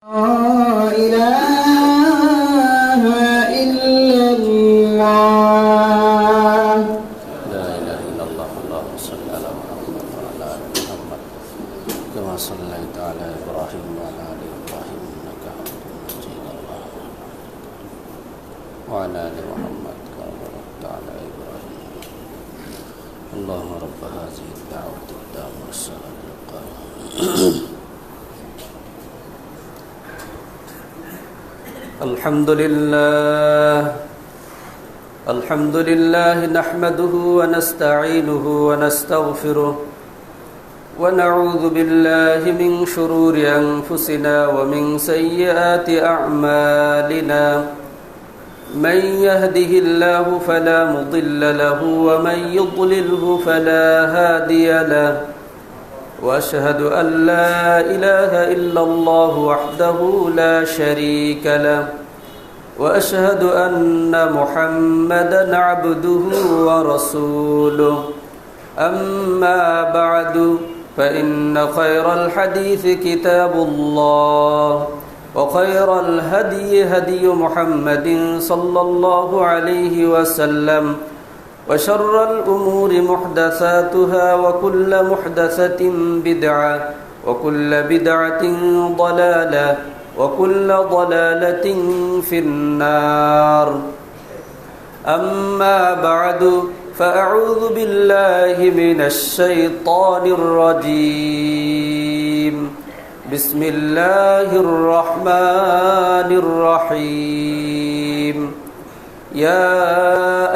لا إله إلا الله. لا إله إلا الله. اللهم صل على محمد وعلى آل محمد كما صليت على إبراهيم وعلى آل إبراهيم إنك حميد مجيد. وعلى آل محمد كما باركت على إبراهيم. اللهم رب هذه الدعوة التامة والصلاة القائمة الحمد لله نحمده ونستعينه ونستغفره ونعوذ بالله من شرور أنفسنا ومن سيئات أعمالنا. من يهده الله فلا مضل له ومن يضلله فلا هادي له. وأشهد أن لا إله إلا الله وحده لا شريك له. وأشهد أن محمدًا عبده ورسوله. أما بعد فإن خير الحديث كتاب الله وخير الهدي هدي محمد صلى الله عليه وسلم وشر الأمور محدثاتها وكل محدثة بدعة وكل بدعة ضلالة وكل ضلالة في النار. أما بعد فأعوذ بالله من الشيطان الرجيم. بسم الله الرحمن الرحيم. يا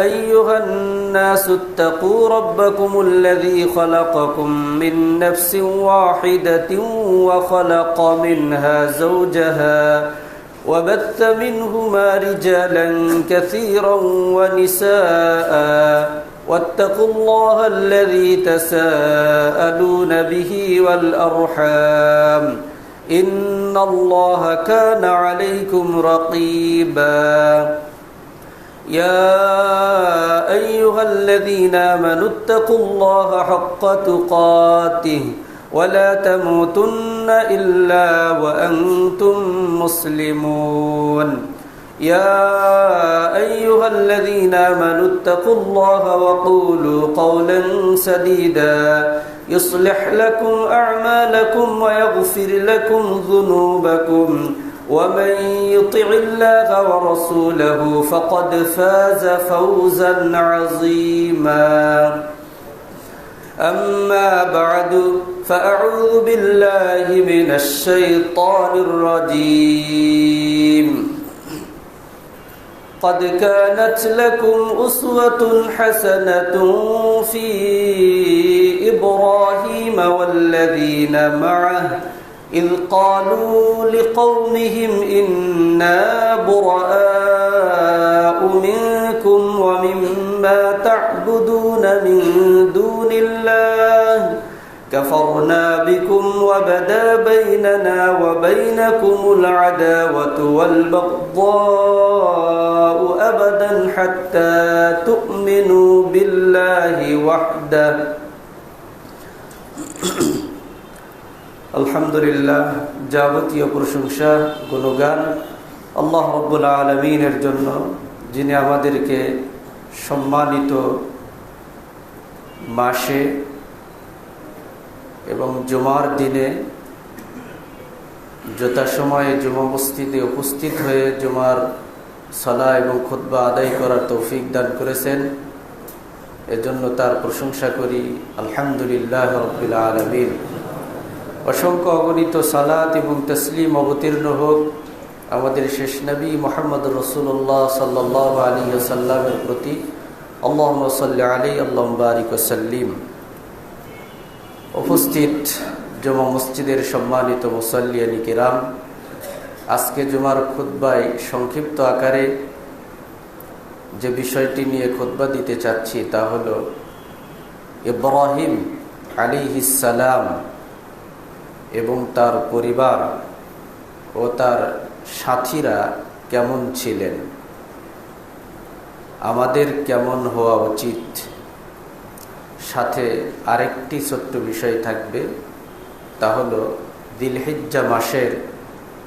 أيها الناس اتقوا ربكم الذي خلقكم من نفس واحدة وخلق منها زوجها وبث منهما رجالا كثيرا ونساء واتقوا الله الذي تساءلون به والأرحام إن الله كان عليكم رقيبا. يا أيها الذين آمنوا اتقوا الله حق تقاته ولا تموتن إلا وأنتم مسلمون. يا أيها الذين آمنوا اتقوا الله وقولوا قولا سديدا يصلح لكم أعمالكم ويغفر لكم ذنوبكم ومن يطع الله ورسوله فقد فاز فوزا عظيما. أما بعد فأعوذ بالله من الشيطان الرجيم. قد كانت لكم أسوة حسنة في إبراهيم والذين معه إذ قالوا لقومهم إنا براء منكم ومما تعبدون من دون الله كفرنا بكم وبدا بيننا وبينكم العداوة والبغضاء أبدا حتى تؤمنوا بالله وحده. আলহামদুলিল্লাহ, যাবতীয় প্রশংসা গুণগান আল্লাহ রাব্বুল আলামিনের জন্য, যিনি আমাদেরকে সম্মানিত মাসে এবং জুমার দিনে যথাসময়ে জুমা মসজিদে উপস্থিত হয়ে জুমার সালাহ এবং খুতবা আদায় করার তৌফিক দান করেছেন। এজন্য তার প্রশংসা করি। আলহামদুলিল্লাহ রাব্বিল আলামিন। অসংখ্য অগণিত সালাত এবং তসলিম অবতীর্ণ হোক আমাদের শেষ নবী মুহাম্মদ রাসূলুল্লাহ সাল্লাল্লাহু আলাইহি ওয়াসাল্লামের প্রতি। আল্লাহুম্মা সাল্লি আলাইহি আল্লাহুম্মা বারিক ওয়া সাল্লিম। উপস্থিত জুমা মসজিদের সম্মানিত মুসাল্লিয়ান কিরাম, আজকে জুমার খুতবায় সংক্ষিপ্ত আকারে যে বিষয়টি নিয়ে খুতবা দিতে চাচ্ছি তা হলো ইব্রাহিম আলাইহিস সালাম এবং তার পরিবার ও তার সাথীরা কেমন ছিলেন, আমাদের কেমন হওয়া উচিত। সাথে আরেকটি ছোট্ট বিষয় থাকবে, তা হলো দিলহিজ্জা মাসের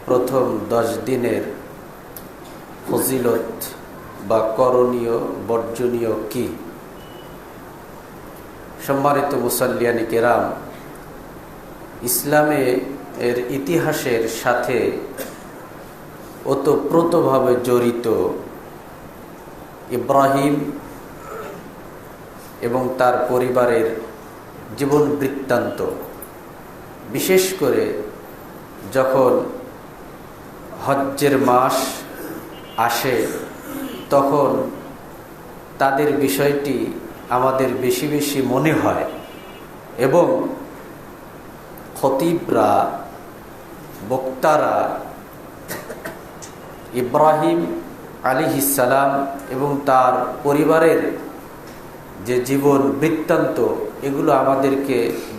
প্রথম 10 দিনের ফজিলত বা করণীয় বর্জনীয় কি? সম্মানিত মুসাল্লিয়ানি কেরাম, ইসলামে এর ইতিহাসের সাথে ওতপ্রোতভাবে জড়িত ইব্রাহিম এবং তার পরিবারের জীবন বৃত্তান্ত। বিশেষ করে যখন হজ্জের মাস আসে তখন তাদের বিষয়টি আমাদের বেশি বেশি মনে হয় এবং খতিবরা, বক্তারা ইব্রাহিম আলাইহিস সালাম এবং তার পরিবারের যে জীবন বৃত্তান্ত এগুলো আমাদেরকে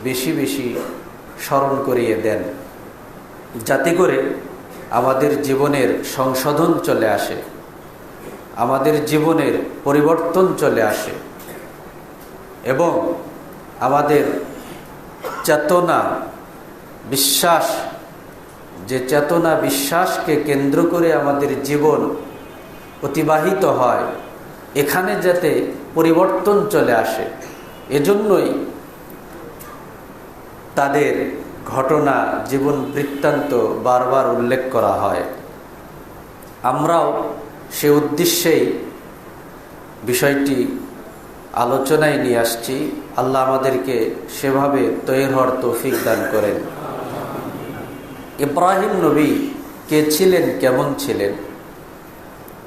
বেশি বেশি স্মরণ করিয়ে দেন, যাতে করে আমাদের জীবনের সংশোধন চলে আসে, আমাদের জীবনের পরিবর্তন চলে আসে এবং আমাদের চেতনা বিশ্বাস, যে চেতনা বিশ্বাসকে কেন্দ্র করে আমাদের জীবন অতিবাহিত হয়, এখানে যাতে পরিবর্তন চলে আসে, এজন্যই তাদের ঘটনা, জীবন বৃত্তান্ত বারবার উল্লেখ করা হয়। আমরাও সে উদ্দেশ্যেই বিষয়টি আলোচনায় নিয়ে আসছি। আল্লাহ আমাদেরকে সেভাবে তৈরি হওয়ার তৌফিক দান করেন। ইব্রাহিম নবী কে ছিলেন, কেমন ছিলেন?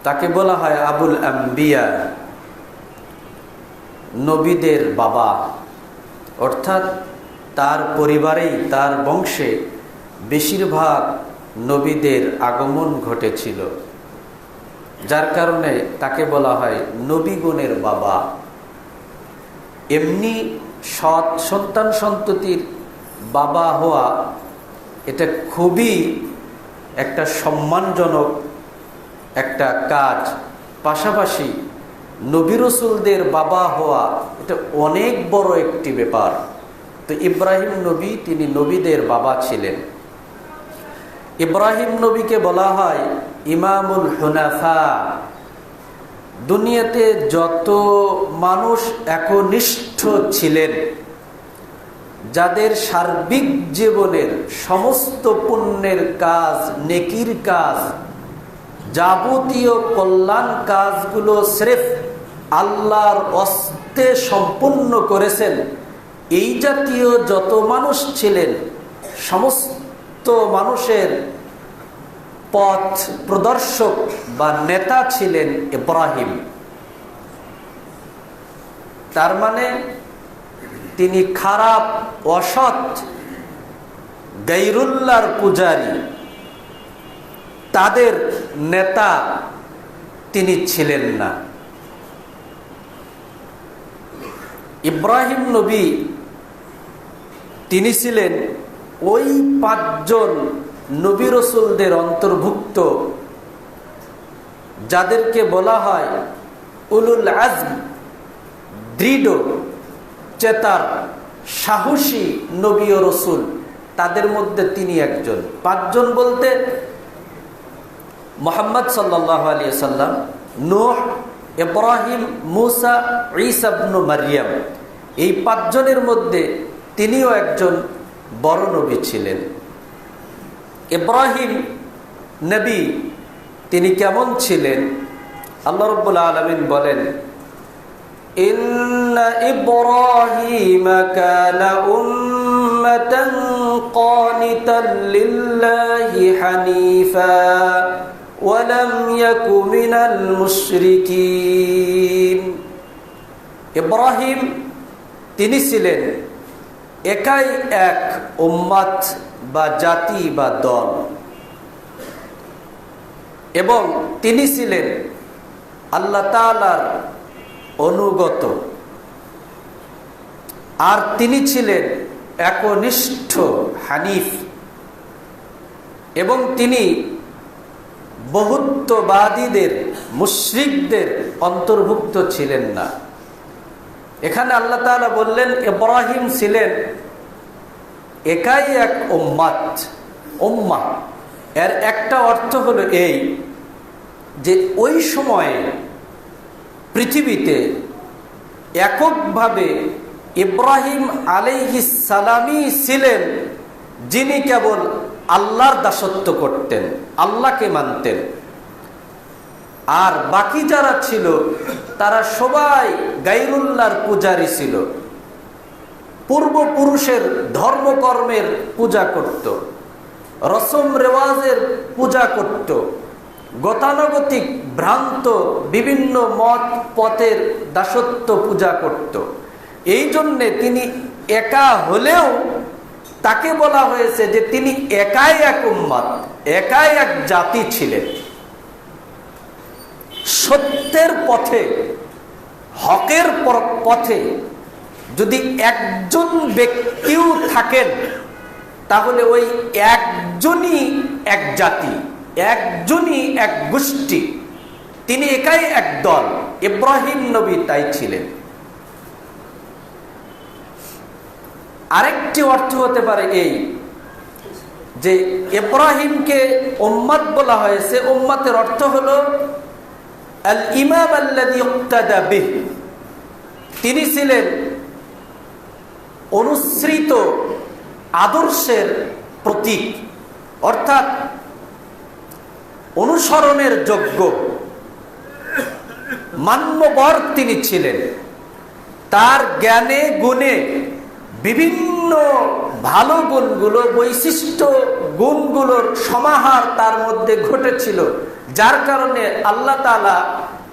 তাকে বলা হয় আবুল আম্বিয়া, নবীদের বাবা, অর্থাৎ তার পরিবারেই, তার বংশে বেশিরভাগ নবীদের আগমন ঘটেছিল, যার কারণে তাকে বলা হয় নবীগণের বাবা। এমনি সৎ সন্তান সন্ততির বাবা হওয়া এটা খুবই একটা সম্মানজনক একটা কাজ। পাশাপাশি নবী রাসূলদের বাবা হওয়া এটা অনেক বড় একটি ব্যাপার। তো ইব্রাহিম নবী, তিনি নবীদের বাবা ছিলেন। ইব্রাহিম নবীকে বলা হয় ইমামুল হুনাফা। দুনিয়াতে যত মানুষ একনিষ্ঠ ছিলেন, যাদের সার্বিক জীবনের সমস্ত পুণ্যের কাজ, নেকির কাজ, যাবতীয় কল্যাণ কাজগুলো স্রেফ আল্লাহর হস্তে সম্পূর্ণ করেছেন, এই জাতীয় যত মানুষ ছিলেন, সমস্ত মানুষের পথ প্রদর্শক বা নেতা ছিলেন ইব্রাহিম। তার মানে তিনি খারাপ, অসৎ, গায়রুল্লাহর পূজারী, তাদের নেতা তিনি ছিলেন না। ইব্রাহিম নবী তিনি ছিলেন ওই 5 জন নবী রাসূলদের অন্তর্ভুক্ত, যাদেরকে বলা হয় উলুল আজম, দৃঢ় চেতার, সাহসী নবী ও রাসূল। তাদের মধ্যে তিনি একজন। 5 জন বলতে মুহাম্মদ সাল্লাল্লাহু আলাইহি সাল্লাম, নূহ, ইব্রাহিম, মূসা, ঈসা ইবনে মারইয়াম, এই 5 জনের মধ্যে তিনিও একজন বড় নবী ছিলেন। ইব্রাহিম নবী তিনি কেমন ছিলেন? আল্লাহ রাব্বুল আলামিন বলেন, ইন্না ইব্রাহিমা কানা উম্মাতান কানিতান লিল্লাহি হানিফা ওয়া লাম ইয়াকু মিনাল মুশরিকিন। ইব্রাহিম তিনি ছিলেন একাই এক উম্মত বা জাতি বা দল, এবং তিনি ছিলেন আল্লাহ তাআলার অনুগত, আর তিনি ছিলেন একনিষ্ঠ হানিফ, এবং তিনি বহুত্ববাদীদের, মুশরিকদের অন্তর্ভুক্ত ছিলেন না। এখানে আল্লাহ তাআলা বললেন ইব্রাহিম ছিলেন একাই এক উম্মাহ, এর একটা অর্থ হলো এই যে ওই সময়ে পৃথিবীতে এককভাবে ইব্রাহিম আলাইহিস সালামই ছিলেন যিনি কেবল আল্লাহর দাসত্ব করতেন, আল্লাহকে মানতেন। আর বাকি যারা ছিল তারা সবাই গায়রুল্লাহর পূজারী ছিল, পূর্বপুরুষের ধর্মকর্মের পূজা করত, রসম রেওয়াজের পূজা করত, গতানুগতিক ভ্রান্ত বিভিন্ন মত পথের দাসত্ব পূজা করত। এই জন্যে তিনি একা হলেও তাকে বলা হয়েছে যে তিনি একাই এক উম্মত, একাই এক জাতি ছিলেন। সত্যের পথে, হকের পথে যদি একজন ব্যক্তিও থাকেন তাহলে ওই একজনই এক জাতি, একজনই এক গোষ্ঠী, তিনি একাই এক দল। ইব্রাহিম নবী তাই ছিলেন। আরেকটি অর্থ হতে পারে এই যে ইব্রাহিমকে উম্মত বলা হয়েছে, উম্মতের অর্থ হলো আল ইমাম আল্লাযী ইক্তাদা বিহি, তিনি ছিলেন অনুসৃত আদর্শের প্রতীক, অর্থাৎ অনুসরণের যোগ্য মান্যবর তিনি ছিলেন। তার জ্ঞানে গুণে বিভিন্ন ভালো গুণগুলো, বৈশিষ্ট্য গুণগুলোর সমাহার তার মধ্যে ঘটেছিল, যার কারণে আল্লাহ তাআলা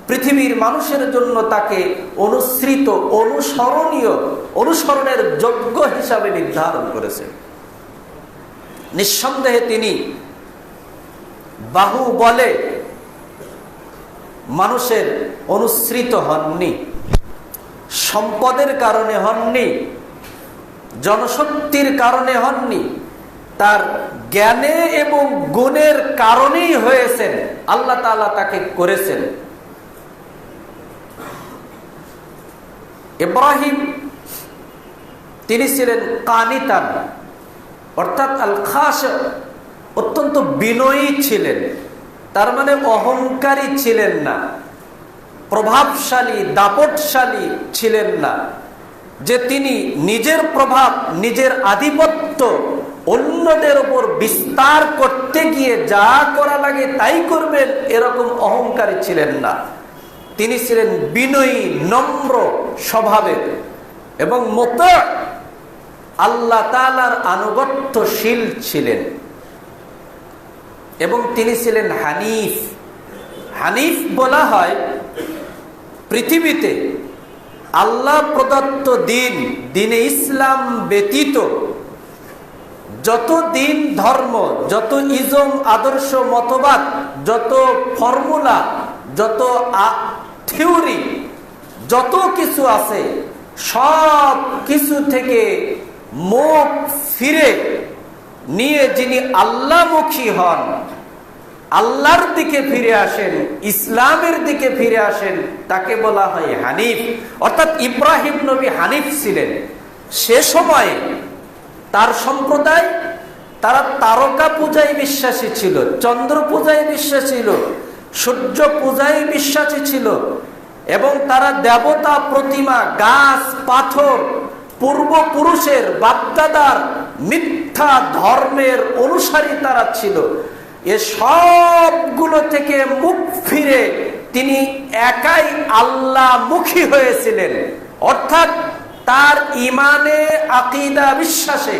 পৃথিবীর মানুষের জন্য তাকে অনুসৃত, অনুসরণীয়, অনুসরণের যোগ্য হিসাবে নির্ধারণ করেছেন। নিঃসন্দেহে তিনি বাহুবলে মানুষের অনুসৃত হননি, সম্পদের কারণে হননি, জনশক্তির কারণে হননি, তার জ্ঞানে এবং গুণের কারণেই হয়েছেন। আল্লাহ তাআলা তাকে করেছেন। ইব্রাহিম তিনি ছিলেন কানিতান, অর্থাৎ আল খাশ, অত্যন্ত বিনয়ী ছিলেন। তার মানে অহংকারী ছিলেন না, প্রভাবশালী, দাপটশালী ছিলেন না, যে তিনি নিজের প্রভাব, নিজের আধিপত্য অন্যদের উপর বিস্তার করতে গিয়ে যা করা লাগে তাই করবেন, এরকম অহংকারী ছিলেন না। তিনি ছিলেন বিনয়ী, নম্র স্বভাবের এবং মুতা, আল্লাহ তাআলার আনুগত্যশীল ছিলেন। এবং তিনি ছিলেন হানিফ। হানিফ বলা হয় পৃথিবীতে আল্লাহ প্রদত্ত দিন, দিনে ইসলাম ব্যতীত যত দিন, ধর্ম, যত ইজম, আদর্শ, মতবাদ, যত ফর্মুলা, যত থিওরি, যত কিছু আছে, সব কিছু থেকে মুখ ফিরে নিয়ে যিনি আল্লাহমুখী হন, আল্লাহর দিকে ফিরে আসেন, ইসলামের দিকে ফিরে আসেন, তাকে বলা হয় হানিফ। অর্থাৎ ইব্রাহিম নবী হানিফ ছিলেন। সে সময়ে তার সম্প্রদায়, তারা তারকা পূজায় বিশ্বাসী ছিল, চন্দ্র পূজায় বিশ্বাসী ছিল, সূর্য পূজায় বিশ্বাসী ছিল, এবং তারা দেবতা, প্রতিমা, গাছ, পাথর, পূর্বপুরুষের, বাপদাদার মিথ্যা ধর্মের অনুসারী তারা ছিল। এ সবগুলো থেকে মুখ ফিরে তিনি একাই আল্লাহমুখী হয়েছিলেন। অর্থাৎ তার ইমানে, আকীদা, বিশ্বাসে,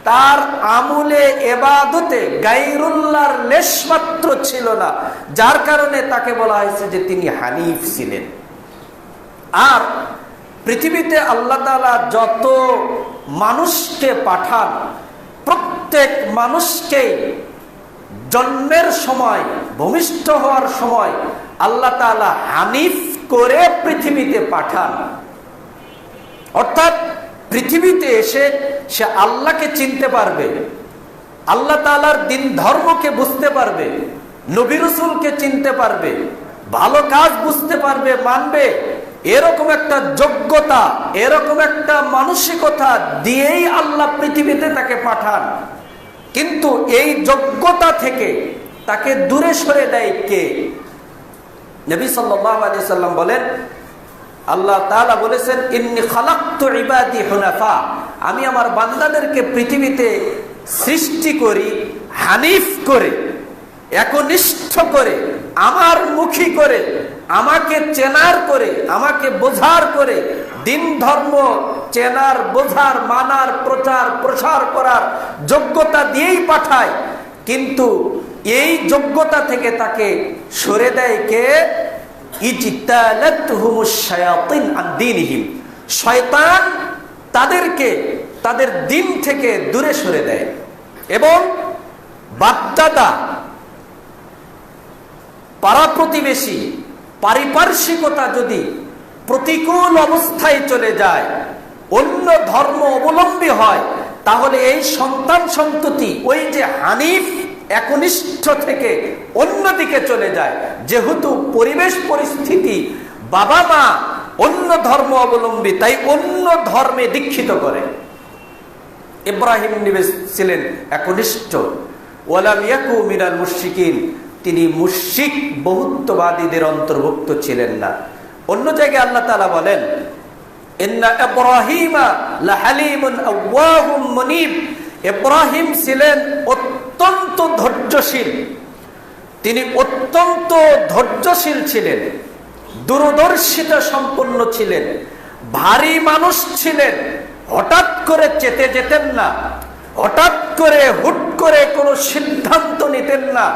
তার আমলে, ইবাদতে গায়রুল্লাহর লেশমাত্র ছিল না, যার কারণে তাকে বলা হয়েছে যে তিনি হানিফ ছিলেন। আর পৃথিবীতে আল্লাহ তাআলা যত মানুষকে পাঠান, প্রত্যেক মানুষকে জন্মের সময়, ভূমিষ্ঠ হওয়ার সময় আল্লাহ তাআলা হানিফ করে পৃথিবীতে পাঠান। অর্থাৎ পৃথিবীতে এসে সে আল্লাহকে চিনতে পারবে, আল্লাহ তাআলার দিন ধর্মকে বুঝতে পারবে, নবী রাসূলকে চিনতে পারবে, ভালো কাজ বুঝতে পারবে, মানবে, এরকম একটা যোগ্যতা, এরকম একটা মানসিকতা দিয়েই আল্লাহ পৃথিবীতে তাকে পাঠান। কিন্তু এই যোগ্যতা থেকে তাকে দূরে সরে দেয় কে? নবী সাল্লাল্লাহু আলাইহি সাল্লাম বলেন, আল্লাহ তাআলা বলেছেন, ইন্নী খালাকতু ইবাদি হুনাফা, আমি আমার বান্দাদেরকে পৃথিবীতে সৃষ্টি করি হানিফ করে, একনিষ্ঠ করে, আমার মুখী করে, আমাকে চেনার করে, আমাকে বোঝার করে, দিন ধর্ম চেনার, বোঝার, মানার, প্রচার প্রসার করার যোগ্যতা দিয়েই পাঠায়। কিন্তু এই যোগ্যতা থেকে তাকে সরে দেয় কে? ইজতালাতহুমুশ শায়াতিন আন দীনিহিম, শয়তান তাদেরকে তাদের দিন থেকে দূরে সরে দেয়। এবং বাপদাদা, পাড়া প্রতিবেশী, পারিপার্শ্বিকতা যদি প্রতিকূল অবস্থায় চলে যায়, অন্য ধর্ম অবলম্বী হয়, তাহলে এই সন্তান সন্ততি ওই যে হানিফ একনিষ্ঠ থেকে অন্যদিকে চলে যায়। যেহেতু পরিবেশ পরিস্থিতি, বাবা মা অন্য ধর্ম অবলম্বী, তাই অন্য ধর্মে দীক্ষিত করে। ইব্রাহিম নবী ছিলেন একনিষ্ঠ, ওয়ালাম ইয়াকু মিনাল মুশরিকিন, তিনি মুশরিক বহুত্ববাদীদের অন্তর্ভুক্ত ছিলেন না। অন্য জায়গায় আল্লাহ তাআলা বলেন, ইন্না ইব্রাহিমা লাহালিমুন আওয়াহুম মুনীব, ইব্রাহিম ছিলেন অত্যন্ত ধৈর্যশীল, তিনি অত্যন্ত ধৈর্যশীল ছিলেন, দূরদর্শিতা সম্পন্ন ছিলেন, ভারী মানুষ ছিলেন, হঠাৎ করে চেতে যেতেন না, হঠাৎ করে হুট করে কোনো সিদ্ধান্ত নিতেন না,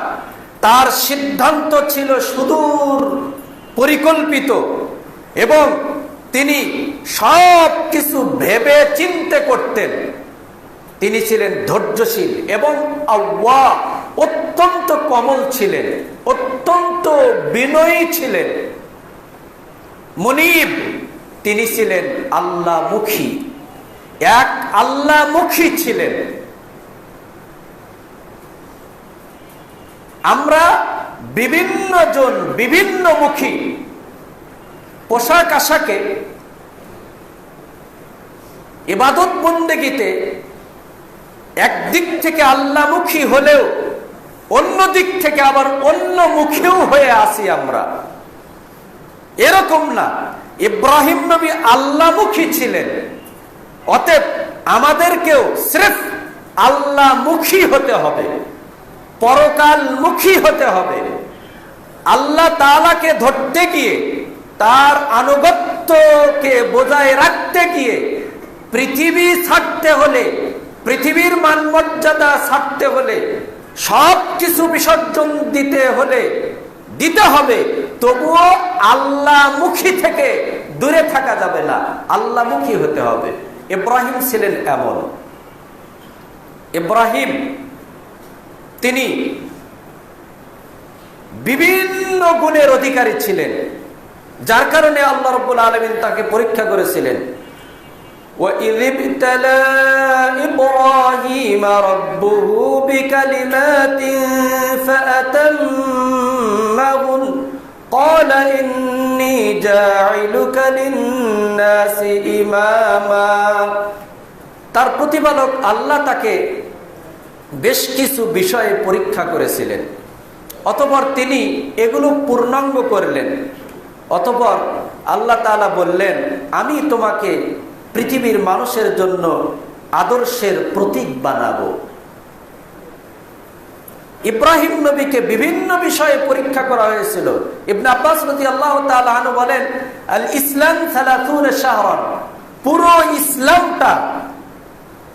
তার সিদ্ধান্ত ছিল সুদূর পরিকল্পিত এবং তিনি সব কিছু ভেবে চিন্তে করতেন। তিনি ছিলেন ধৈর্যশীল এবং আওয়াহ, অত্যন্ত কোমল ছিলেন, অত্যন্ত বিনয়ী ছিলেন। মুনীব, তিনি ছিলেন আল্লাহমুখী, এক আল্লাহমুখী ছিলেন। আমরা বিভিন্ন জন বিভিন্ন মুখী, পোশাক আশাকে, ইবাদত বন্দেগীতে একদিক থেকে আল্লাহমুখী হলেও অন্য দিক থেকে আবার অন্যমুখীও হয়ে আসি আমরা। এরকম না, ইব্রাহিম নবী আল্লাহমুখী ছিলেন, অতএব আমাদেরকেও সির্ফ আল্লাহমুখী হতে হবে, পরকালমুখী হতে হবে। আল্লাহ তাআলাকে ধরতে গিয়ে, তার আনুগত্যকে বজায় রাখতে গিয়ে পৃথিবী ছাড়তে হলে, পৃথিবীর মান মর্যাদা ছাড়তে হলে, সব কিছু বিসর্জন দিতে হবে, তবুও আল্লাহমুখী থেকে দূরে থাকা যাবে না, আল্লাহমুখী হতে হবে। ইব্রাহিম ছিলেন এমন। ইব্রাহিম তিনি বিভিন্ন গুণের অধিকারী ছিলেন, যার কারণে আল্লাহ রাব্বুল আলামিন তাকে পরীক্ষা করেছিলেন। وَإِذِ ابْتَلَى إِبْرَاهِيمَ رَبُّهُ بِكَلِمَاتٍ فَأَتَمَّهُنَّ قَالَ إِنِّي جَاعِلُكَ لِلنَّاسِ إِمَامًا। তার প্রতিপালক আল্লাহ তাকে বেশ কিছু বিষয়ে পরীক্ষা করেছিলেন, অতঃপর তিনি এগুলো পূর্ণাঙ্গ করলেন। অতঃপর আল্লাহ তাআলা বললেন, আমি তোমাকে পৃথিবীর মানুষের জন্য আদর্শের প্রতীক বানাবো। ইব্রাহিম নবীকে বিভিন্ন বিষয়ে পরীক্ষা করা হয়েছিল। ইবনে আব্বাস রাদিয়াল্লাহু তাআলা আনহু বলেন, আল ইসলাম 30 শাহরান, পুরো ইসলামটা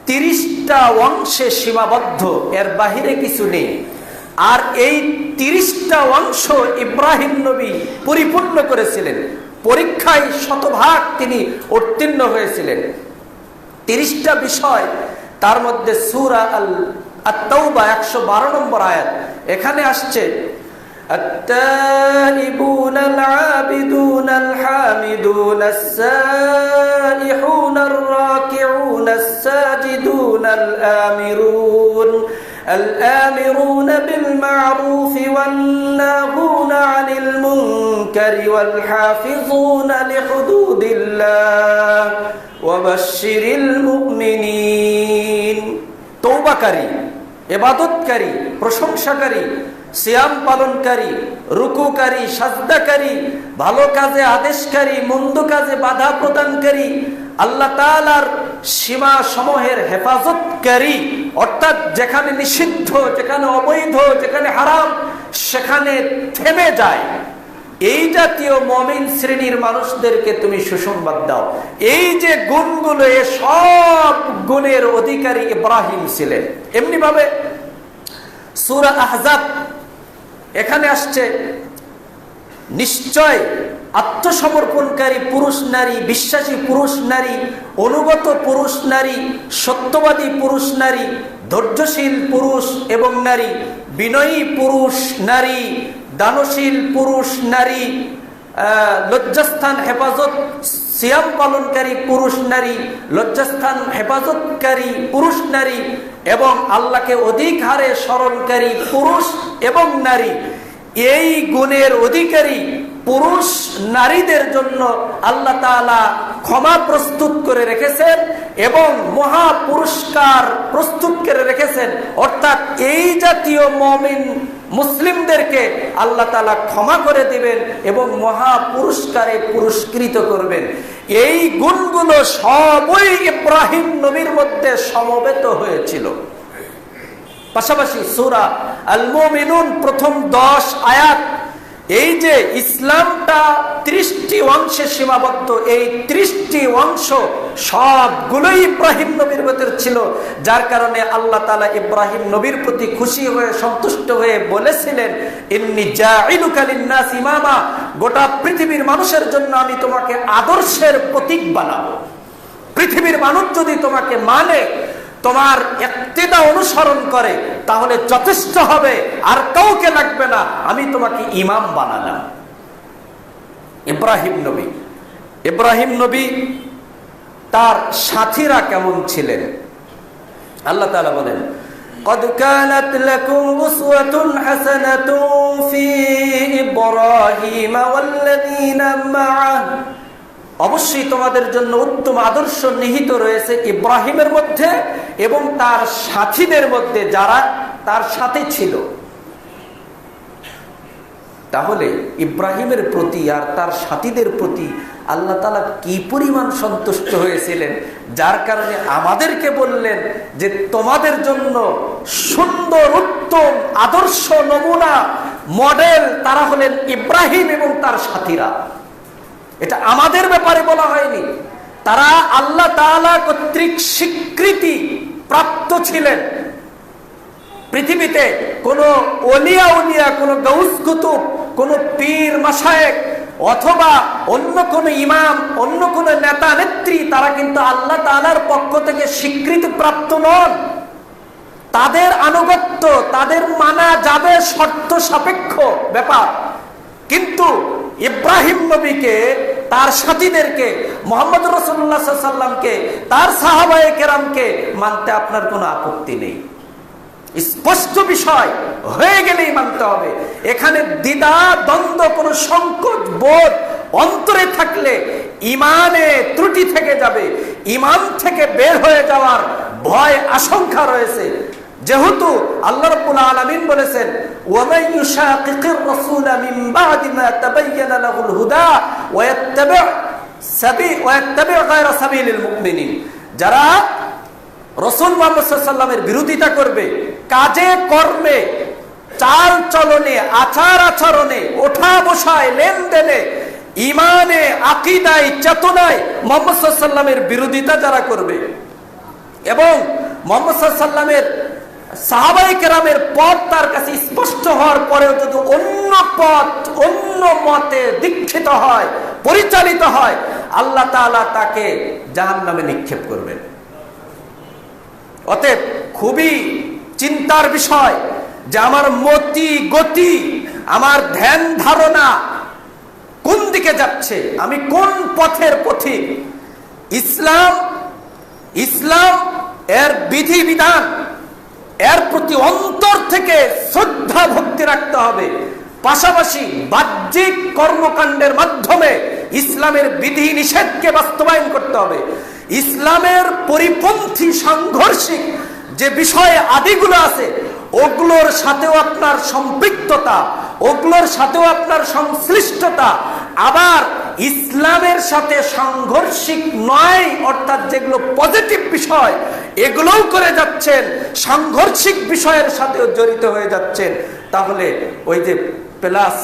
30টা অংশে সীমাবদ্ধ, এর বাহিরে কিছু নেই। আর এই 30টা অংশ ইব্রাহিম নবী পরিপূর্ণ করেছিলেন, পরীক্ষায় শতভাগ তিনি উত্তীর্ণ হয়েছিলেন। 30টা বিষয়, তার মধ্যে সূরা আত-তাওবা 112 নম্বর আয়াত, এখানে আসছে التائبون العابدون الحامدون السائحون الراكعون الساجدون الآمرون بالمعروف والناهون عن المنكر والحافظون لحدود الله وبشر المؤمنين। তওবাকারী, ইবাদতকারী, প্রশংসাকারী, সিয়াম পালনকারী, রুকুকারী, সাজদাকারী, ভালো কাজে আদেশকারী, মন্দ কাজে বাধা প্রদানকারী, আল্লাহ তাআলার সীমা সমূহের হেফাজতকারী, অর্থাৎ যেখানে নিষিদ্ধ, যেখানে অবৈধ, যেখানে হারাম সেখানে থেমে যায়, এই জাতীয় মুমিন শ্রেণীর মানুষদেরকে তুমি সুসংবাদ দাও। এই যে গুণগুলো, এই সব গুণের অধিকারী ইব্রাহিম ছিলেন। এমনি ভাবে সূরা আহজাব এখানে আসছে, নিশ্চয় আত্মসমর্পণকারী পুরুষ নারী, বিশ্বাসী পুরুষ নারী, অনুগত পুরুষ নারী, সত্যবাদী পুরুষ নারী, ধৈর্যশীল পুরুষ এবং নারী, বিনয়ী পুরুষ নারী, দানশীল পুরুষ নারী, লজ্জাস্থান হেফাজত, সিয়াম পালনকারী পুরুষ নারী, লজ্জাস্থান হেফাজতকারী পুরুষ নারী এবং আল্লাহকে অধিক হারে স্মরণকারী পুরুষ এবং নারী, এই গুণের অধিকারী পুরুষ নারীদের জন্য আল্লাহ তাআলা ক্ষমা প্রস্তুত করে রেখেছেন এবং মহা পুরস্কার প্রস্তুত করে রেখেছেন। অর্থাৎ এই জাতীয় মুমিন মুসলিমদেরকে আল্লাহ তাআলা ক্ষমা করে দিবেন এবং মহা পুরস্কারে পুরস্কৃত করবেন। এই গুণগুলো সবই ইব্রাহিম নবীর মধ্যে সমবেত হয়েছিল। পাশাপাশি সূরা আল মুমিনুন প্রথম 10 আয়াত, এই যে ইসলামটা 30টি অংশে সীমাবদ্ধ, এই 30টি অংশ সবগুলোই ইব্রাহিম নবীর ভেতর ছিল, যার কারণে আল্লাহ তাআলা ইব্রাহিম নবীর প্রতি খুশি হয়ে সন্তুষ্ট হয়ে বলেছিলেন, ইন্নী জাইলুকা লিন-নাস ইমামা, গোটা পৃথিবীর মানুষের জন্য আমি তোমাকে আদর্শের প্রতীক বানাবো। পৃথিবীর মানুষ যদি তোমাকে মানে, তোমার ইক্তিদা অনুসরণ করে, তাহলে যথেষ্ট হবে, আর কাউকে লাগবে না, আমি তোমাকে ইমাম বানালাম। ইব্রাহিম নবী তার সাথীরা কেমন ছিলেন? আল্লাহ তাআলা বলেন, قد كانت لكم أسوة حسنة في إبراهيم والذين معه, অবশ্যই তোমাদের জন্য উত্তম আদর্শ নিহিত রয়েছে ইব্রাহিমের মধ্যে এবং তার সাথীদের মধ্যে, যারা তার সাথে ছিল। তাহলে ইব্রাহিমের প্রতি আর তার সাথীদের প্রতি আল্লাহ তাআলা কি পরিমাণ সন্তুষ্ট হয়েছিলেন, যার কারণে আমাদেরকে বললেন যে তোমাদের জন্য সুন্দর উত্তম আদর্শ নমুনা মডেল তারা হলেন ইব্রাহিম এবং তার সাথীরা। এটা আমাদের ব্যাপারে বলা হয়নি, তারা আল্লাহ তাআলা কর্তৃক স্বীকৃতি প্রাপ্ত ছিলেন। পৃথিবীতে কোন ওলিয়া উলিয়া, কোন গাউস কুতুব, কোন পীর মাশায়েখ অথবা অন্য কোন ইমাম, অন্য কোন নেতা নেত্রী, তারা কিন্তু আল্লাহ তাআলার পক্ষ থেকে স্বীকৃতি প্রাপ্ত নন। তাদের আনুগত্য, তাদের মানা যাবে শর্ত সাপেক্ষ ব্যাপার, কিন্তু ইব্রাহিম নবীকে, তার সাথীদেরকে, মুহাম্মদ রাসূলুল্লাহ সাল্লাল্লাহু আলাইহি ওয়াসাল্লামকে, তার সাহাবায়ে কেরামকে মানতে আপনার কোনো আপত্তি নেই। স্পষ্ট বিষয় হয়ে গেলেই মানতে হবে। এখানে দ্বিধা দ্বন্দ্ব, কোনো সংকোচ বোধ অন্তরে থাকলে ইমানে ত্রুটি থেকে যাবে, ইমান থেকে বের হয়ে যাওয়ার ভয় আশঙ্কা রয়েছে। যেহেতু আল্লাহ রাব্বুল আলামিন বলেছেন, ওয়া মান ইউশাকিকির রাসূলা মিন বা'দি মা তাবায়্যানা লাহুল হুদা ওয়া ইয়াত্তাবি' গায়রা সাবিলিল মুমিনিন, যারা রাসূল মুহাম্মদ সাল্লাল্লাহু আলাইহি ওয়াসাল্লামের বিরোধিতা করবে, কাজে কর্মে, চাল চলনে, আচার আচরণে, ওঠা বসায়, লেনদেনে, ইমানে, আকীদায়, চেতনায় মুহাম্মদ সাল্লাল্লাহু আলাইহি ওয়াসাল্লামের বিরোধিতা যারা করবে এবং মুহাম্মদ সাল্লাল্লাহু আলাইহি ওয়াসাল্লামের সাহাবায়ে কেরামের পথ তার কাছে স্পষ্ট হওয়ার পরেও যদি অন্য পথ, অন্য মতে দীক্ষিত হয়, পরিচালিত হয়, আল্লাহ তাআলা তাকে জাহান্নামে নিক্ষেপ করবেন। অতএব খুবই চিন্তার বিষয় যে আমার মতি গতি, আমার ধ্যান ধারণা কোন দিকে যাচ্ছে, আমি কোন পথের পথিক। ইসলাম এর বিধিবিধান, এর প্রতি অন্তর থেকে শ্রদ্ধা ভক্তি রাখতে হবে। পাশাপাশি বাহ্যিক কর্মকাণ্ডের মাধ্যমে ইসলামের বিধি নিষেধকে বাস্তবায়ন করতে হবে। ইসলামের পরিপন্থী সাংঘর্ষিক যে বিষয় আদিগুলো আছে ওগুলোর সাথেও আপনার সম্পৃক্ততা, ওগুলোর সাথেও আপনার সংশ্লিষ্টতা, আবার ইসলামের সাথে সাংঘর্ষিক নয়, অর্থাৎ যেগুলো পজিটিভ বিষয় এগুলোও করে যাচ্ছেন, সাংঘর্ষিক বিষয়ের সাথেও জড়িত হয়ে যাচ্ছেন, তাহলে ওই যে প্লাস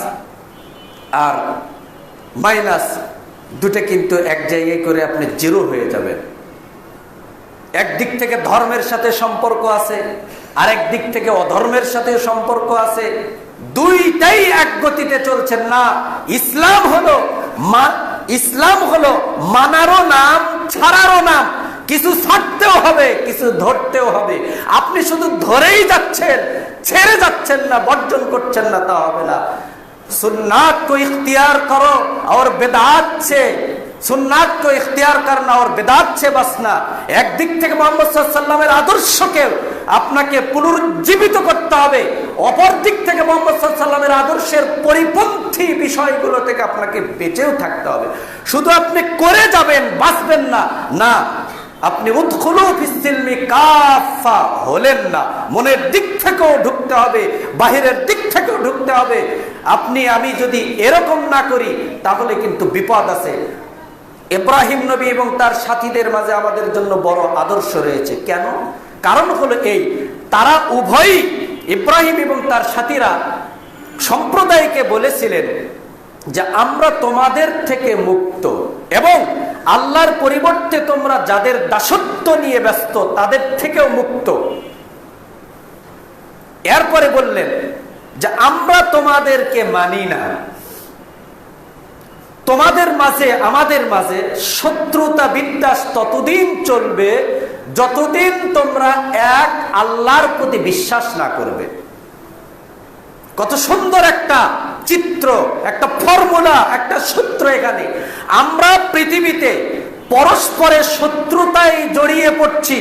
আর মাইনাস দুটো কিন্তু এক জায়গায় করে আপনি জিরো হয়ে যাবেন। একদিক থেকে ধর্মের সাথে সম্পর্ক আছে, আরেক দিক থেকে অধর্মের সাথে সম্পর্ক আছে, দুইটাই এক গতিতে চলছেন না। ইসলাম হলো মানারও নাম, ছাড়ারও নাম। কিছু ছাড়তেও হবে, কিছু ধরতেও হবে। আপনি শুধু ধরেই যাচ্ছেন, ছেড়ে যাচ্ছেন না, বর্জন করছেন না, তা হবে না। सुन्नत को इख्तियार करो और बिदात से, सुन्नत को इख्तियार करना और बिदात से बसना। একদিক থেকে মুহাম্মদ সাল্লাল্লাহু আলাইহি ওয়াসাল্লামের আদর্শকে আপনাকে পুনরুজ্জীবিত করতে হবে, অপর দিক থেকে মুহাম্মদ সাল্লাল্লাহু আলাইহি ওয়াসাল্লামের আদর্শের পরিপন্থী বিষয়গুলো থেকে আপনাকে বেঁচেও থাকতে হবে। শুধু আপনি করে যাবেন, বাঁচবেন না, না, আপনি উদখুলু ফিস-সিলমি কাফা হলেন না। মনের দিক থেকেও ঢুকতে হবে, বাহিরের দিক থেকেও ঢুকতে হবে। আমি যদি এরকম না করি তাহলে কিন্তু বিপদ আছে। ইব্রাহিম নবী এবং তার সাথীদের মাঝে আমাদের জন্য বড় আদর্শ রয়েছে। কেন? কারণ হলো এই, তারা উভয়ই, ইব্রাহিম এবং তার সাথীরা সম্প্রদায়কে বলেছিলেন যে আমরা তোমাদের থেকে মুক্ত এবং আল্লাহর পরিবর্তে তোমরা যাদের দাসত্ব নিয়ে ব্যস্ত তাদের থেকেও মুক্ত। এরপরে বললেন যে আমরা তোমাদেরকে মানি না, তোমাদের মাঝে আমাদের মাঝে শত্রুতা বিদ্বেষ ততদিন চলবে যতদিন তোমরা এক আল্লাহর প্রতি বিশ্বাস না করবে। কত সুন্দর একটা চিত্র, একটা ফর্মুলা, একটা সূত্র এখানে। আমরা পৃথিবীতে পরস্পরের শত্রুতায় জড়িয়ে পড়ছি,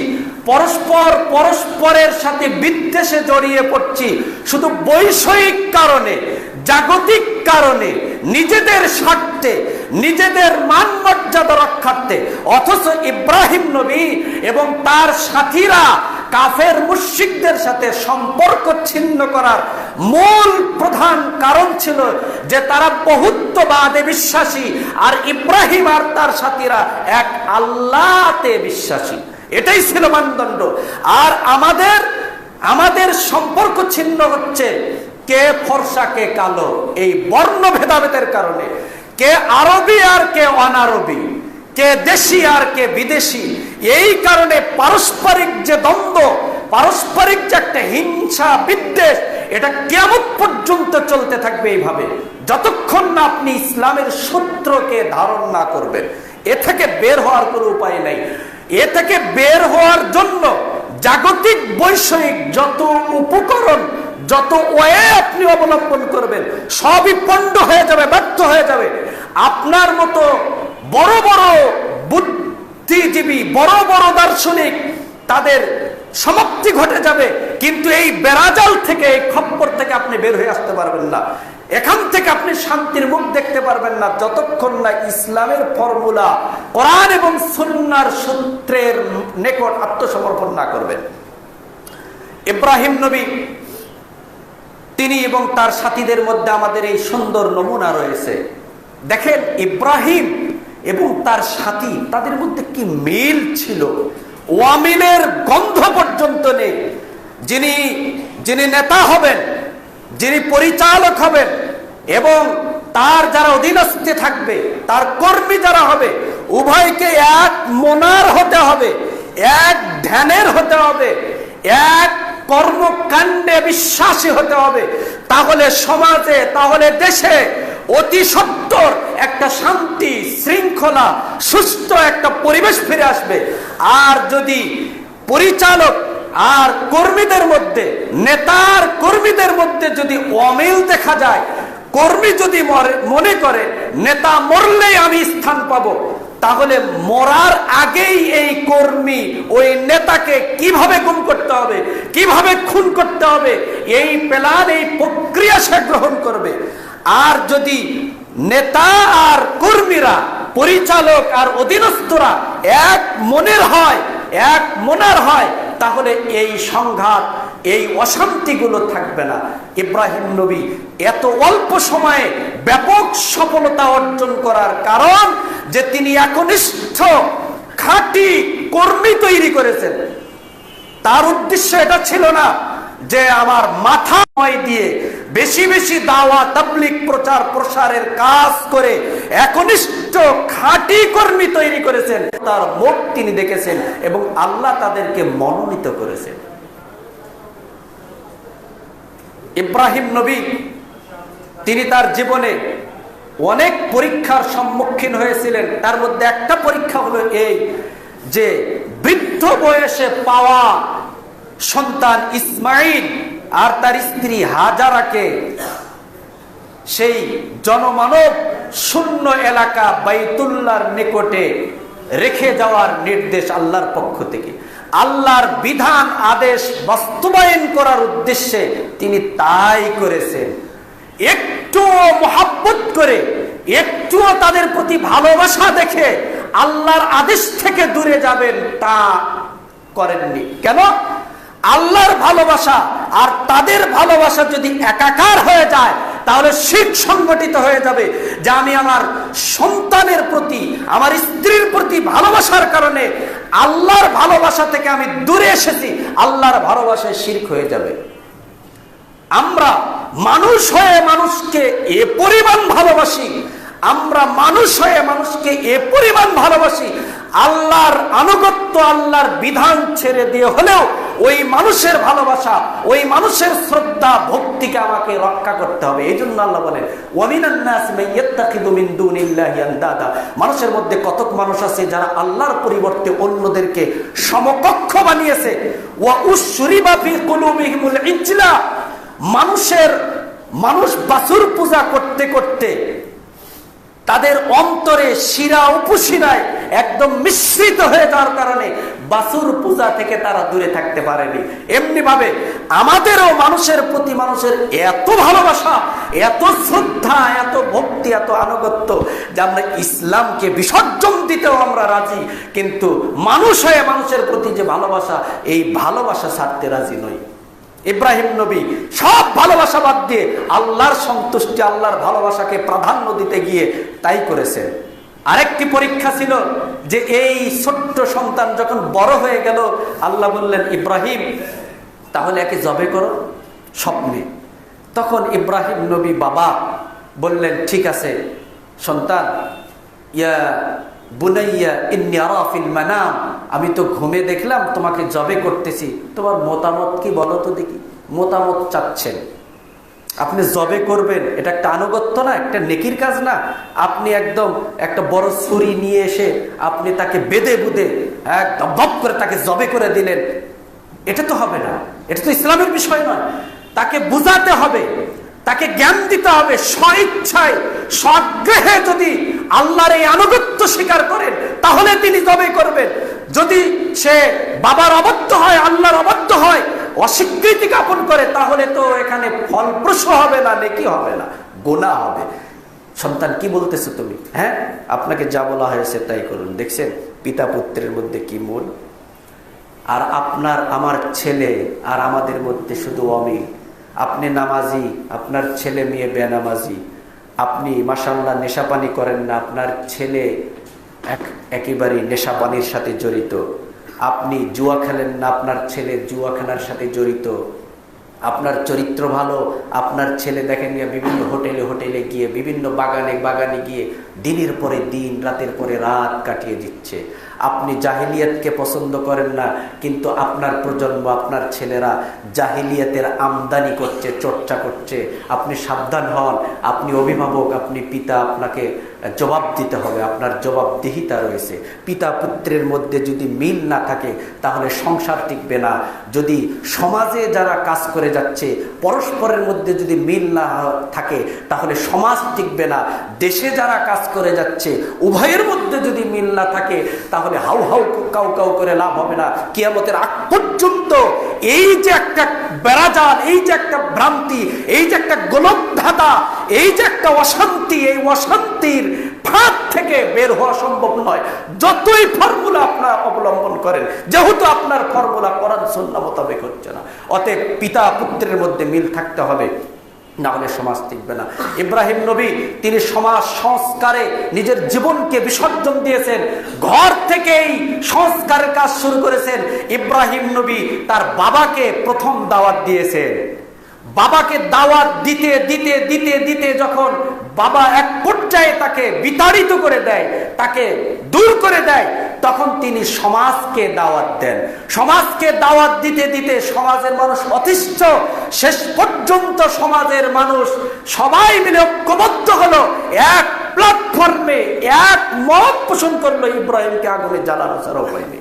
পরস্পরের সাথে বিদ্বেষে জড়িয়ে পড়ছি শুধু বৈষয়িক কারণে, জাগতিক কারণে, নিজেদের স্বার্থে, নিজেদের মান মর্যাদা রক্ষার্থে। অথচ ইব্রাহিম নবী এবং তার সাথীরা কাফের মুশরিকদের সাথে সম্পর্ক ছিন্ন করার মূল প্রধান কারণ ছিল যে তারা বহুত্ববাদে বিশ্বাসী, আর ইব্রাহিম আর তার সাথীরা এক আল্লাহতে বিশ্বাসী। এটাই ছিল মানদণ্ড। আর আমাদের সম্পর্ক ছিন্ন হচ্ছে কে ফর্সা কে কালো, এই বর্ণ ভেদাভেদের কারণে। কে আরবি আর কে অনারবি, কে দেশি আর কে বিদেশি। এই কারণে পারস্পরিক যে দ্বন্দ্ব, পারস্পরিক যে একটা হিংসা বিদ্বেষ, এটা কিয়ামত পর্যন্ত চলতে থাকবে এইভাবে, যতক্ষণ না আপনি ইসলামের সূত্রকে ধারণ না করবেন। এ থেকে বের হওয়ার কোনো উপায় নাই। এ থেকে বের হওয়ার জন্য জাগতিক বৈষয়িক যত উপকরণ, যত ওয়ে আপনি অবলম্বন করবেন সবই পণ্ড হয়ে যাবে, ব্যর্থ হয়ে যাবে। আপনার মতো বড় বড় বুদ্ধিজীবী, বড় বড় দার্শনিক, তাদের সমাপ্তি ঘটে যাবে, কিন্তু এই বেড়াজাল থেকে, এই খপ্পর থেকে আপনি বের হয়ে আসতে পারবেন না। এখান থেকে আপনি শান্তির মুখ দেখতে পারবেন না যতক্ষণ না ইসলামের ফর্মুলা, কোরআন এবং সুন্নাহর সূত্রের নিকট আত্মসমর্পণ না করবেন। ইব্রাহিম নবী তিনি এবং তার সাথীদের মধ্যে আমাদের এই সুন্দর নমুনা রয়েছে। দেখেন ইব্রাহিম এবং তার সাথী, তাদের মধ্যে কি মিল ছিল, ওয়ামিলের গন্ধ পর্যন্ত নেই। যিনি নেতা হবেন, যিনি পরিচালক হবেন এবং তার যারা অধীনস্থে থাকবে, তার কর্মী যারা হবে, উভয়কে এক মনার হতে হবে, এক ধ্যানের হতে হবে, এক কর্মকাণ্ডে বিশ্বাসী হতে হবে। তাহলে সমাজে, তাহলে দেশে অতি সত্বর একটা শান্তি, শৃঙ্খলা, সুস্থ একটা পরিবেশ ফিরে আসবে। আর যদি পরিচালক আর কর্মীদের মধ্যে, নেতার কর্মীদের মধ্যে যদি অমিল দেখা যায়, কর্মী যদি মনে করে নেতা মরলেই আমি স্থান পাবো, তাহলে মরার আগেই এই কর্মী ওই নেতাকে কিভাবে গুম করতে হবে, কিভাবে খুন করতে হবে, এই প্ল্যান, এই প্রক্রিয়া সে গ্রহণ করবে। আর যদি নেতা আর কর্মীরা, পরিচালক আর অধীনস্থরা এক মনের হয়, তাহলে এই সংঘাত, এই অশান্তিগুলো থাকবে না। ইব্রাহিম নবী এত অল্প সময়ে ব্যাপক সফলতা অর্জন করার কারণ যে তিনি একনিষ্ঠ খাঁটি কর্মী তৈরি করেছেন। তার উদ্দেশ্য এটা ছিল না যে আমার মাথা দিয়ে বেশি বেশি দাওয়া তাবলীগ প্রচার প্রসারের কাজ করে একনিষ্ঠ খাঁটি কর্মী তৈরি করেছেন। তার মুখ তিনি দেখেছেন এবং আল্লাহ তাদেরকে মনোনীত করেছেন। ইব্রাহিম নবী তিনি তার জীবনে অনেক পরীক্ষার সম্মুখীন হয়েছিলেন। তার মধ্যে একটা পরীক্ষা হলো এই যে বৃদ্ধ বয়সে পাওয়া সন্তান ইসমাইল আর তার স্ত্রী হাজারাকে সেই জনমানব শূন্য এলাকা বাইতুল্লাহর নিকটে রেখে যাওয়ার নির্দেশ আল্লাহর পক্ষ থেকে। আল্লাহর বিধান আদেশ বাস্তবায়ন করার উদ্দেশ্যে তিনি তাই করেছেন। একটুও মহাব্বত করে, একটুও তাদের প্রতি ভালোবাসা দেখে আল্লাহর আদেশ থেকে দূরে যাবেন তা করেননি। কেন? আল্লাহর ভালোবাসা আর তাদের ভালোবাসা যদি একাকার হয়ে যায় তাহলে শিরক সংগঠিত হয়ে যাবে যে আমি আমার সন্তানের প্রতি, আমার স্ত্রীর প্রতি ভালোবাসার কারণে আল্লাহর ভালোবাসা থেকে আমি দূরে এসেছি, আল্লাহর ভালোবাসায় শিরক হয়ে যাবে। আমরা মানুষ হয়ে মানুষকে এ পরিমাণ ভালোবাসি, আমরা মানুষ হয়ে মানুষকে এ পরিমাণ ভালোবাসি, আল্লাহর আনুগত্য, আল্লাহর বিধান ছেড়ে দিয়ে হলেও ওই মানুষের ভালোবাসা, ওই মানুষের শ্রদ্ধা ভক্তিকে আমাকে রক্ষা করতে হবে। এই জন্য আল্লাহ বলেন ওয়ামিনান নাস মান ইয়াত্তাখিযু মিন দুনিল্লাহি আনদাদা। মানুষের মধ্যে কতক মানুষ আছে যারা আল্লাহর পরিবর্তে অন্যদেরকে সমকক্ষ বানিয়েছে। ওয়া উশরিবা ফি কুলুবিহিমুল ইজলা। মানুষ বাছুর পূজা করতে করতে তাদের অন্তরে শিরা উপশিরায় একদম মিশ্রিত হয়ে যাওয়ার কারণে বাছুর পূজা থেকে তারা দূরে থাকতে পারেনি। এমনি ভাবে আমাদেরও মানুষের প্রতি মানুষের এত ভালোবাসা, এত শ্রদ্ধা, এত ভক্তি, এত আনুগত্য যে আমরা ইসলামকে বিসর্জন দিতেও আমরা রাজি, কিন্তু মানুষ হয়ে মানুষের প্রতি যে ভালোবাসা, এই ভালোবাসা ছাড়তে রাজি নই। ইব্রাহিম নবী সব ভালোবাসা বাদ দিয়ে আল্লাহর সন্তুষ্টি, আল্লাহর ভালোবাসাকে প্রাধান্য দিতে গিয়ে তাই করেছে। আরেকটি পরীক্ষা ছিল যে এই ছোট্ট সন্তান যখন বড় হয়ে গেল, আল্লাহ বললেন ইব্রাহিম তাহলে একে জবে করো স্বপ্নে। তখন ইব্রাহিম নবী বাবা বললেন ঠিক আছে সন্তান, ইয়া বুনাইয়া ইন্নী আরা ফিল মানাম, আমি তো ঘুমে দেখলাম তোমাকে জবে করতেছি, তোমার মতামত কি বলো তো দেখি। মতামত চাচ্ছেন, আপনি জবে করবেন, এটা একটা আনুগত্য না, একটা নেকির কাজ না? আপনি একদম একটা বড় ছুরি নিয়ে এসে আপনি তাকে বেঁধে বুঁধে একদম বপ করে তাকে জবে করে দিলেন, এটা তো হবে না, এটা তো ইসলামের বিষয় নয়। তাকে বুঝাতে হবে, তাকে জ্ঞান দিতে হবে। স্বইচ্ছায় স্বগ্রহে যদি আল্লাহর এই আনুগত্য স্বীকার করেন তাহলে তিনি জবে করবেন। যদি সে বাবার অবাধ্য হয়, আল্লাহর অবাধ্য হয়, অস্বীকৃতি জ্ঞাপন করে, তাহলে তো এখানে ফলপ্রসূ হবে না, নেকি হবে না, গুনাহ হবে। সন্তান কি বলতেছো তুমি? হ্যাঁ, আপনাকে যা বলা হয়েছে তাই করুন। দেখছেন পিতা পুত্রের মধ্যে কি মূল। আর আপনার আমার ছেলে আর আমাদের মধ্যে শুধু অমিল। আপনি নামাজি, আপনার ছেলে মেয়ে বেনামাজি। আপনি মাশাআল্লাহ নেশাপানি করেন না, আপনার ছেলে একেবারেই নেশাপানির সাথে জড়িত। আপনি জুয়া খেলেন না, আপনার ছেলে জুয়া খেলার সাথে জড়িত। আপনার চরিত্র ভালো, আপনার ছেলে দেখেন বিভিন্ন হোটেলে হোটেলে গিয়ে, বিভিন্ন বাগানে বাগানে গিয়ে দিনের পরে দিন, রাতের পরে রাত কাটিয়ে দিচ্ছে। আপনি জাহিলিয়াতকে পছন্দ করেন না, কিন্তু আপনার প্রজন্ম, আপনার ছেলেরা জাহিলিয়াতের আমদানি করছে, চর্চা করছে। আপনি সাবধান হন, আপনি অভিভাবক, আপনি পিতা, আপনাকে জবাব দিতে হবে, আপনার জবাবদিহিতা রয়েছে। পিতা পুত্রের মধ্যে যদি মিল না থাকে তাহলে সংসার টিকবে না। যদি সমাজে যারা কাজ করে যাচ্ছে পরস্পরের মধ্যে যদি মিল না থাকে তাহলে সমাজ টিকবে না। দেশে যারা কাজ করে যাচ্ছে উভয়ের মধ্যে যদি মিল না থাকে তাহলে হাউ হাউ কাউ কাউ করে লাভ হবে না। কিয়ামতের আগ পর্যন্ত এই যে একটা বেড়াজাল, এই যে একটা ভ্রান্তি, এই যে একটা গোলকধাঁধা, এই যে একটা অশান্তি, এই অশান্তির ফাঁদ থেকে বের হওয়া সম্ভব নয়, যতই ফর্মুলা আপনারা অবলম্বন করেন, যেহেতু আপনার ফর্মুলা কোরআন সুন্নাহ মোতাবেক হচ্ছে না। অতএব পিতা পুত্রের মধ্যে মিল থাকতে হবে, না হলে সমাজ টিকবে না। ইব্রাহিম নবী তিনি সমাজ সংস্কারে নিজের জীবনকে বিসর্জন দিয়েছেন, ঘর থেকেই সংস্কারের কাজ শুরু করেছেন। ইব্রাহিম নবী তার বাবাকে প্রথম দাওয়াত দিয়েছেন। বাবাকে দাওয়াত দিতে দিতে দিতে দিতে যখন বাবা এক পর্যায়ে তাকে বিতাড়িত করে দেয়, তাকে দূর করে দেয়, তখন তিনি সমাজকে দাওয়াত দেন। সমাজকে দাওয়াত দিতে দিতে সমাজের মানুষ অতিষ্ঠ, শেষ পর্যন্ত সমাজের মানুষ সবাই মিলে ঐক্যবদ্ধ হলো, এক প্ল্যাটফর্মে এক মত পোষণ করলো, ইব্রাহিমকে আগুনে জ্বালানো ছাড়া হয়নি।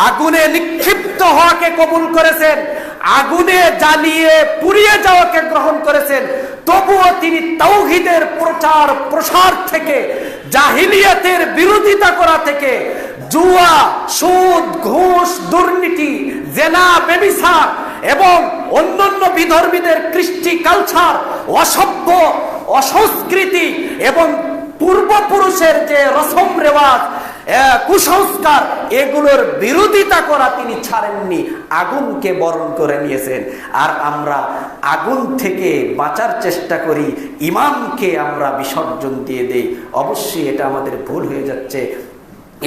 আগুনে নিক্ষিপ্ত হওয়াকে কবুল করেছেন, আগুনে জ্বালিয়ে পুড়িয়ে যাওয়াকে গ্রহণ করেছেন। তবুও তিনি তাওহীদের প্রচার প্রসার থেকে, জাহিলিয়াতের বিরোধিতা করা থেকে, জুয়া, সুদ, ঘুষ, দুর্নীতি, জেনা, ব্যভিচার এবং অন্যান্য বিধর্মীদের কৃষ্টি কালচার, অসভ্য অসংস্কৃতি এবং পূর্বপুরুষের যে রসম রেওয়াজ, কুসংস্কার, এগুলোর বিরোধিতা করা তিনি ছাড়েননি, আগুনকে বরণ করে নিয়েছেন। আর আমরা আগুন থেকে বাঁচার চেষ্টা করি, ইমানকে আমরা বিসর্জন দিয়ে দেই। অবশ্যই এটা আমাদের ভুল হয়ে যাচ্ছে।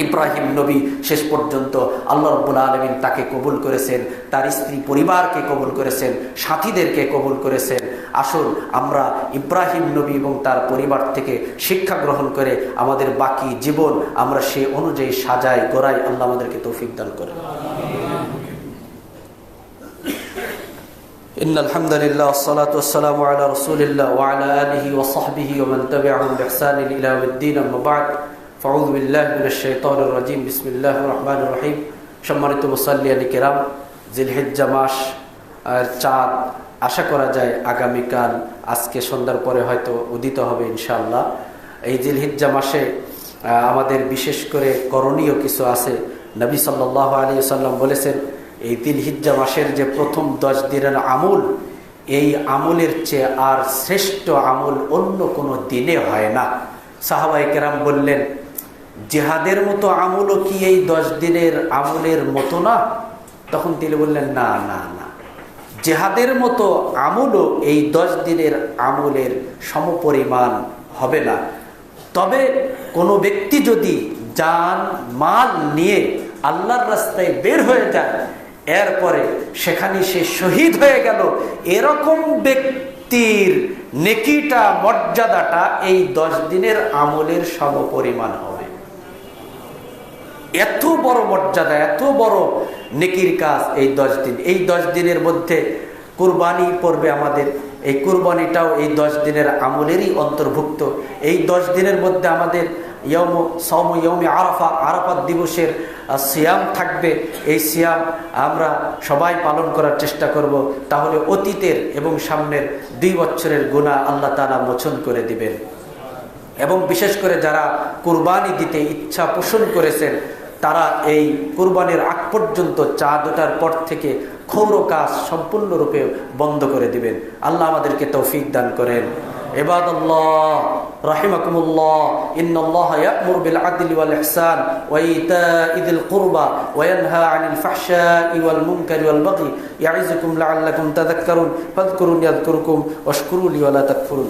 ইব্রাহিম নবী শেষ পর্যন্ত আল্লাহ রাব্বুল আলামিন তাকে কবুল করেছেন, তার স্ত্রী পরিবারকে কবুল করেছেন, সাথীদেরকে কবুল করেছেন। আসুন আমরা ইব্রাহিম নবী এবং তার পরিবার থেকে শিক্ষা গ্রহণ করে আমাদের বাকি জীবন আমরা সে অনুযায়ী সাজাই গড়াই। আল্লাহ আমাদেরকে তৌফিক দান করেন। ইন্নাল হামদুলিল্লাহ ওয়াসসালাতু ওয়াসসালামু আলা রাসূলিল্লাহ ওয়া আলা আলিহি ওয়া সাহবিহি ওয়া মান তাবি'আহুম বিইহসান ইলা ইয়াউমিদ্দিন। আম্মা বা'দ, ফাউযু বিল্লাহি মিনাশ শাইতানির রাজীম। বিসমিল্লাহির রহমানির রহিম। সম্মানিত মুসাল্লিয়ানে কেরাম, জিলহিজ্জা মাস আর চাঁদ আশা করা যায় আগামীকাল, আজকে সন্ধ্যার পরে হয়তো উদিত হবে ইনশাআল্লাহ। এই জিলহিজ্জা মাসে আমাদের বিশেষ করে করণীয় কিছু আছে। নবী সাল্লাল্লাহু আলাইহি ওয়াসাল্লাম বলেছেন, এই জিলহিজ্জা মাসের যে প্রথম 10 দিনের আমল, এই আমলের চেয়ে আর শ্রেষ্ঠ আমল অন্য কোনো দিনে হয় না। সাহাবায়ে কেরাম বললেন, জিহাদের মতো আমলও কি এই 10 দিনের আমলের মতো না? তখন তিনি বললেন, না না না, জিহাদের মতো আমলও এই 10 দিনের আমলের সমপরিমাণ হবে না। তবে কোনো ব্যক্তি যদি জান মাল নিয়ে আল্লাহর রাস্তায় বের হয়ে যায়, এরপরে সেখানে সে শহীদ হয়ে গেল, এরকম ব্যক্তির নেকিটা, মর্যাদাটা এই 10 দিনের আমলের সমপরিমাণ হবে। এত বড় মর্যাদা, এত বড় নেকির কাজ এই 10 দিন। এই 10 দিনের মধ্যে কুরবানি পড়বে আমাদের, এই কুরবানিটাও এই 10 দিনের আমলেরই অন্তর্ভুক্ত। এই 10 দিনের মধ্যে আমাদের আরাফাত দিবসের সিয়াম থাকবে। এই সিয়াম আমরা সবাই পালন করার চেষ্টা করব, তাহলে অতীতের এবং সামনের 2 বছরের গুনাহ আল্লাহ তাআলা মোচন করে দিবেন। এবং বিশেষ করে যারা কুরবানি দিতে ইচ্ছা পোষণ করেছেন, তারা এই কুরবানির আগ পর্যন্ত চাঁদ ওঠার পর থেকে ক্ষৌর কাজ সম্পূর্ণরূপে বন্ধ করে দিবেন। আল্লাহ আমাদেরকে তৌফিক দান করেন। ইবাদাল্লাহ রাহিমাকুমুল্লাহ, ইন্নাল্লাহা ইয়া'মুরু বিল আদলি ওয়াল ইহসান ওয়া ইতা'i যিল কুরবা ওয়া ইয়ানহা 'আনিল ফাহশা'i ওয়াল মুনকারি ওয়াল বাগই ইয়া'iযুকুম লা'আল্লাকুম তাযাক্কারুন ফাযকুরুনি আযকুরকুম ওয়াশকুরু লি ওয়া লা তাকফুরুন।